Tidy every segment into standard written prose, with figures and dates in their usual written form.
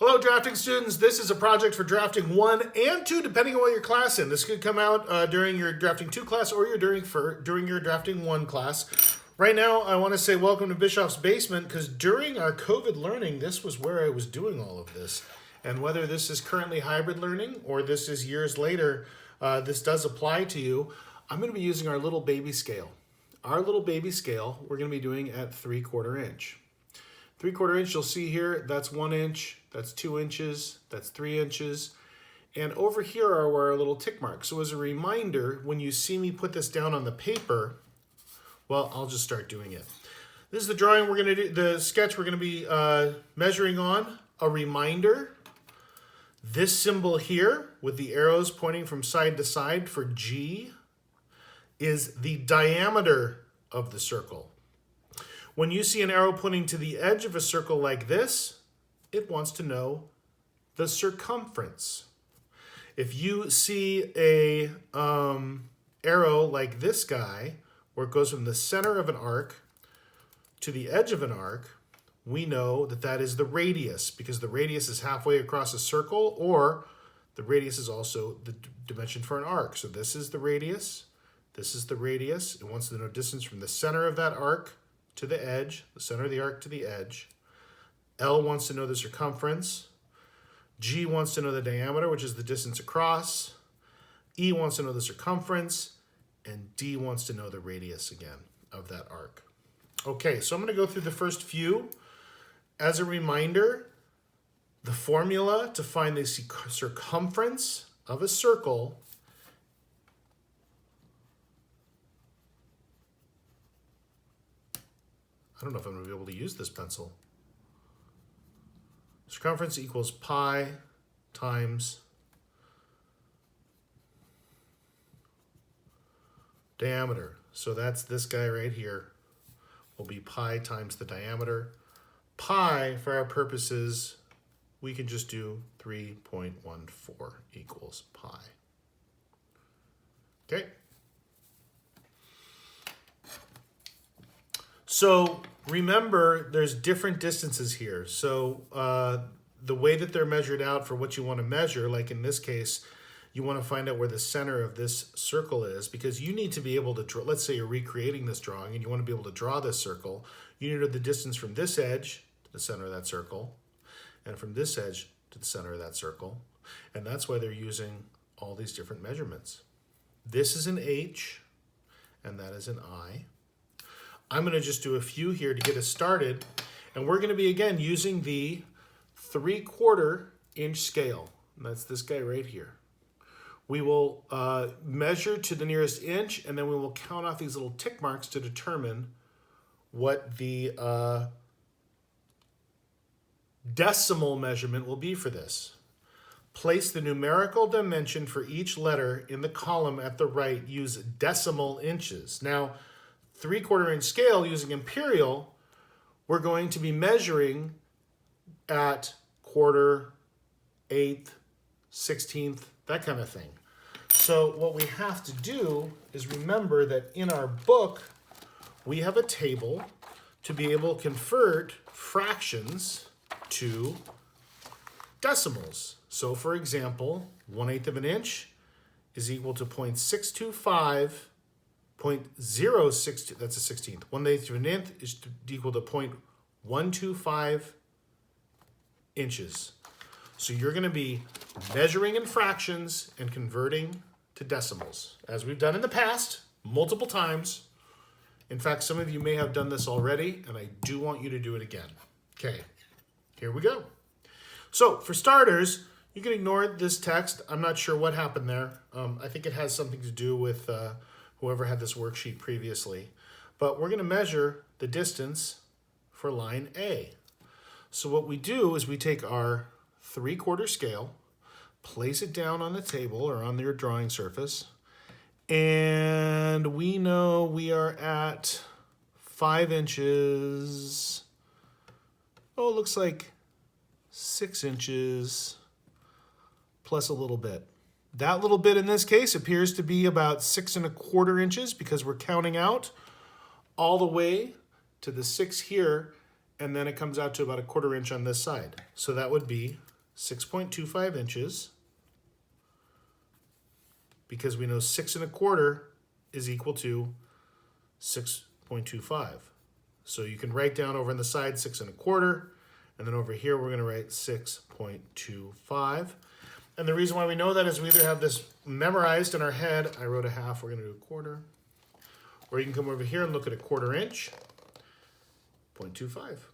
Hello, drafting students. This is a project for drafting 1 and 2, depending on what your class in. This could come out during your drafting 2 class or during your drafting 1 class. Right now, I want to say welcome to Bischoff's Basement, because during our COVID learning, this was where I was doing all of this. And whether this is currently hybrid learning or this is years later, this does apply to you. I'm going to be using our little baby scale. Our little baby scale, we're going to be doing at 3/4 inch. 3/4 inch, you'll see here, that's 1 inch, that's 2 inches, that's 3 inches. And over here are where our little tick marks. So as a reminder, when you see me put this down on the paper, well, I'll just start doing it. This is the drawing we're gonna do, the sketch we're gonna be measuring on. A reminder, this symbol here with the arrows pointing from side to side for G is the diameter of the circle. When you see an arrow pointing to the edge of a circle like this, it wants to know the circumference. If you see a arrow like this guy, where it goes from the center of an arc to the edge of an arc, we know that that is the radius, because the radius is halfway across a circle, or the radius is also the dimension for an arc. So this is the radius, this is the radius. It wants to know distance from the center of that arc to the edge, the center of the arc to the edge. L wants to know the circumference. G wants to know the diameter, which is the distance across. E wants to know the circumference. And D wants to know the radius again of that arc. Okay, so I'm going to go through the first few. As a reminder, the formula to find the circumference of a circle I don't know if I'm going to be able to use this pencil. Circumference equals pi times diameter. So that's this guy right here. Will be pi times the diameter. Pi, for our purposes, we can just do 3.14 equals pi. Okay. So remember, there's different distances here. So the way that they're measured out for what you want to measure, like in this case, you want to find out where the center of this circle is, because you need to be able to draw. Let's say you're recreating this drawing and you want to be able to draw this circle. You need to know the distance from this edge to the center of that circle, and from this edge to the center of that circle. And that's why they're using all these different measurements. This is an H, and that is an I. I'm going to just do a few here to get us started, and we're going to be, again, using the 3/4 inch scale. And that's this guy right here. We will measure to the nearest inch, and then we will count off these little tick marks to determine what the decimal measurement will be for this. Place the numerical dimension for each letter in the column at the right. Use decimal inches. Now, 3/4 inch scale using imperial, we're going to be measuring at quarter, eighth, 16th, that kind of thing. So what we have to do is remember that in our book, we have a table to be able to convert fractions to decimals. So for example, 1/8 of an inch is equal to 0.625, 0.062, that's a 16th. 1/8 of an inch is equal to 0.125 inches. So you're going to be measuring in fractions and converting to decimals, as we've done in the past, multiple times. In fact, some of you may have done this already, and I do want you to do it again. Okay, here we go. So for starters, you can ignore this text. I'm not sure what happened there. I think it has something to do with whoever had this worksheet previously. But we're going to measure the distance for line A. So what we do is we take our 3/4 scale, place it down on the table or on your drawing surface, and we know we are at 5 inches. Oh, it looks like 6 inches plus a little bit. That little bit in this case appears to be about 6 1/4 inches, because we're counting out all the way to the 6 here, and then it comes out to about 1/4 inch on this side. So that would be 6.25 inches, because we know 6 1/4 is equal to 6.25. So you can write down over on the side 6 1/4, and then over here we're going to write 6.25. And the reason why we know that is we either have this memorized in our head, I wrote a half, we're going to do a quarter, or you can come over here and look at a 1/4 inch, 0.25.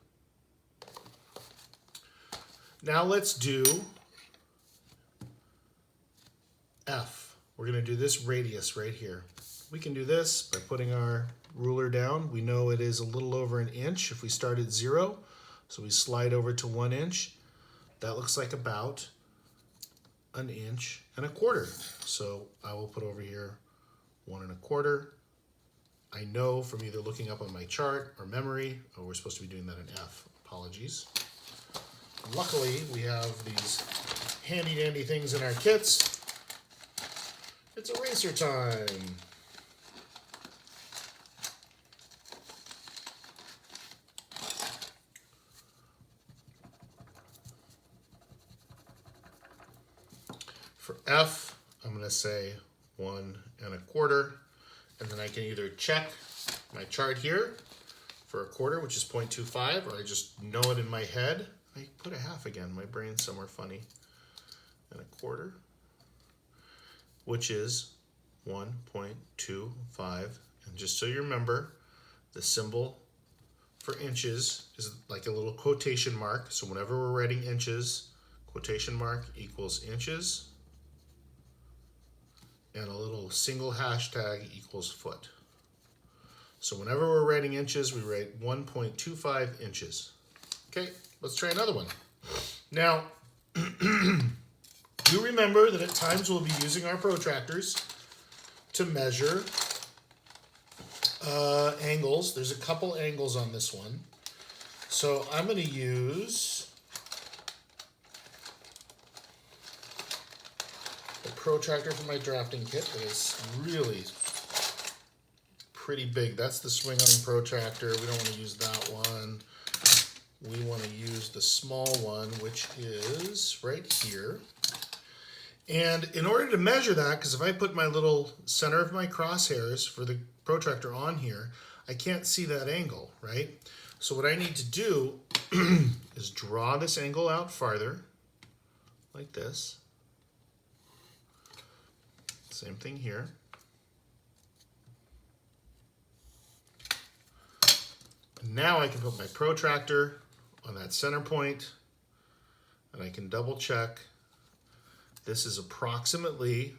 Now let's do F. We're going to do this radius right here. We can do this by putting our ruler down. We know it is a little over an inch if we start at 0. So we slide over to 1 inch. That looks like about 1 1/4 inches. So I will put over here 1 1/4. I know from either looking up on my chart or memory, oh, we're supposed to be doing that in F. Apologies. Luckily, we have these handy dandy things in our kits. It's eraser time. For F, I'm going to say 1 1/4, and then I can either check my chart here for a quarter, which is 0.25, or I just know it in my head. I put a half again, my brain's somewhere funny. 1/4, which is 1.25. And just so you remember, the symbol for inches is like a little quotation mark. So whenever we're writing inches, quotation mark equals inches, and a little single hashtag equals foot. So whenever we're writing inches, we write 1.25 inches. Okay, let's try another one. Now, do remember that at times we'll be using our protractors to measure angles. There's a couple angles on this one. So I'm going to use the protractor from my drafting kit that is really pretty big. That's the swing arm protractor. We don't want to use that one. We want to use the small one, which is right here. And in order to measure that, because if I put my little center of my crosshairs for the protractor on here, I can't see that angle, right? So what I need to do is draw this angle out farther, like this. Same thing here. Now I can put my protractor on that center point, and I can double check. This is approximately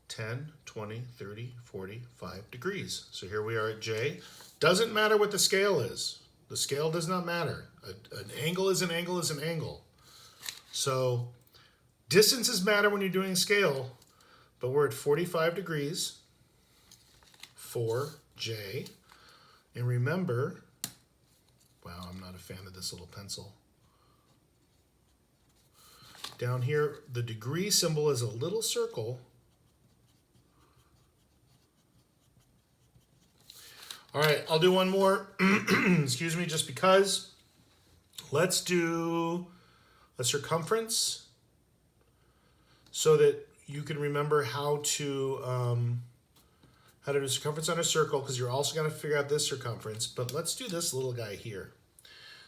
10, 20, 30, 45 degrees. So here we are at J. Doesn't matter what the scale is. The scale does not matter. An angle is an angle is an angle. So distances matter when you're doing scale, but we're at 45 degrees for J. And remember, wow, I'm not a fan of this little pencil. Down here, the degree symbol is a little circle. All right, I'll do one more. Excuse me, just because. Let's do a circumference so that you can remember how to do circumference on a circle, because you're also going to figure out this circumference. But let's do this little guy here.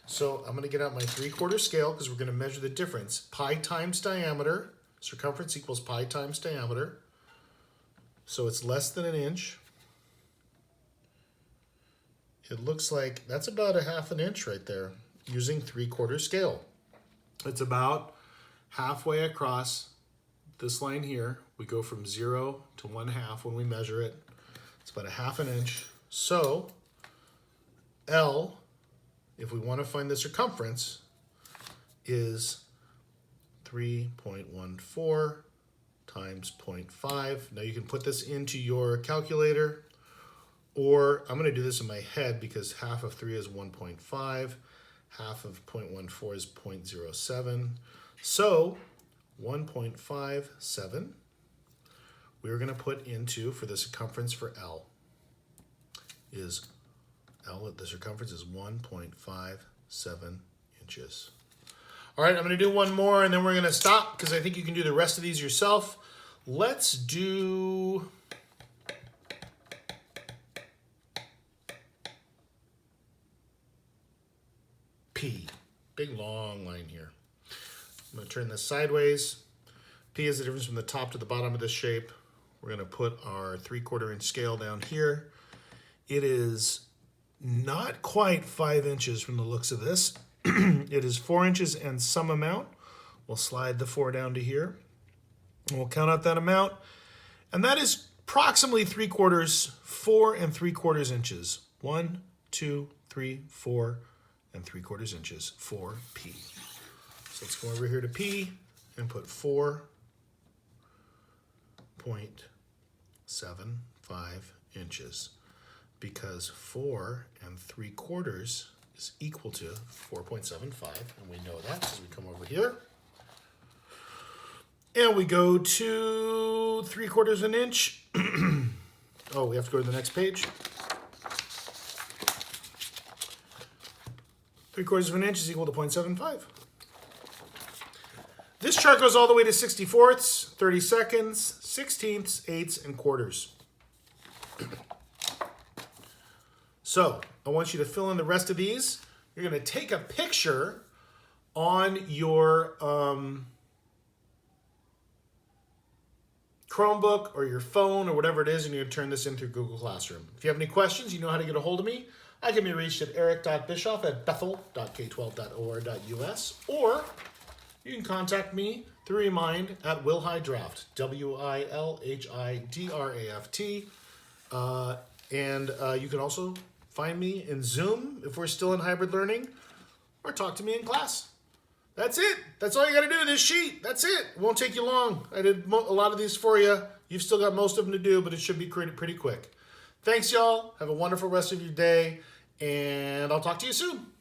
So I'm going to get out my 3/4 scale because we're going to measure the difference. Pi times diameter. Circumference equals pi times diameter. So it's less than an inch. It looks like that's about a 1/2 inch right there using 3/4 scale. It's about halfway across this line here. We go from 0 to 1/2 when we measure it. It's about a 1/2 inch. So L, if we want to find the circumference, is 3.14 times 0.5. Now you can put this into your calculator, or I'm going to do this in my head because half of 3 is 1.5, half of 0.14 is 0.07. So 1.57 we're going to put into, for the circumference for L, is L, the circumference is 1.57 inches. All right, I'm going to do one more, and then we're going to stop because I think you can do the rest of these yourself. Let's do... P. Big, long line here. I'm going to turn this sideways. P is the difference from the top to the bottom of this shape. We're going to put our 3/4 inch scale down here. It is not quite 5 inches from the looks of this. It is 4 inches and some amount. We'll slide the 4 down to here. And we'll count out that amount. And that is approximately 3/4, 4 3/4 inches. 1, 2, 3, 4 3/4 inches for P. So let's go over here to P and put 4.75 inches, because 4 3/4 is equal to 4.75, and we know that as we come over here. And we go to 3/4 an inch. Oh, we have to go to the next page. 3/4 of an inch is equal to 0.75. This chart goes all the way to 64ths, 30 seconds, 16ths, 8ths, and quarters. So I want you to fill in the rest of these. You're going to take a picture on your Chromebook or your phone or whatever it is, and you're going to turn this in through Google Classroom. If you have any questions, you know how to get a hold of me. I can be reached at eric.bischoff@bethel.k12.or.us, or you can contact me through Remind at WilHiDraft, WILHIDRAFT. And you can also find me in Zoom if we're still in hybrid learning, or talk to me in class. That's it. That's all you got to do with this sheet. That's it. It won't take you long. I did a lot of these for you. You've still got most of them to do, but it should be pretty quick. Thanks, y'all. Have a wonderful rest of your day, and I'll talk to you soon.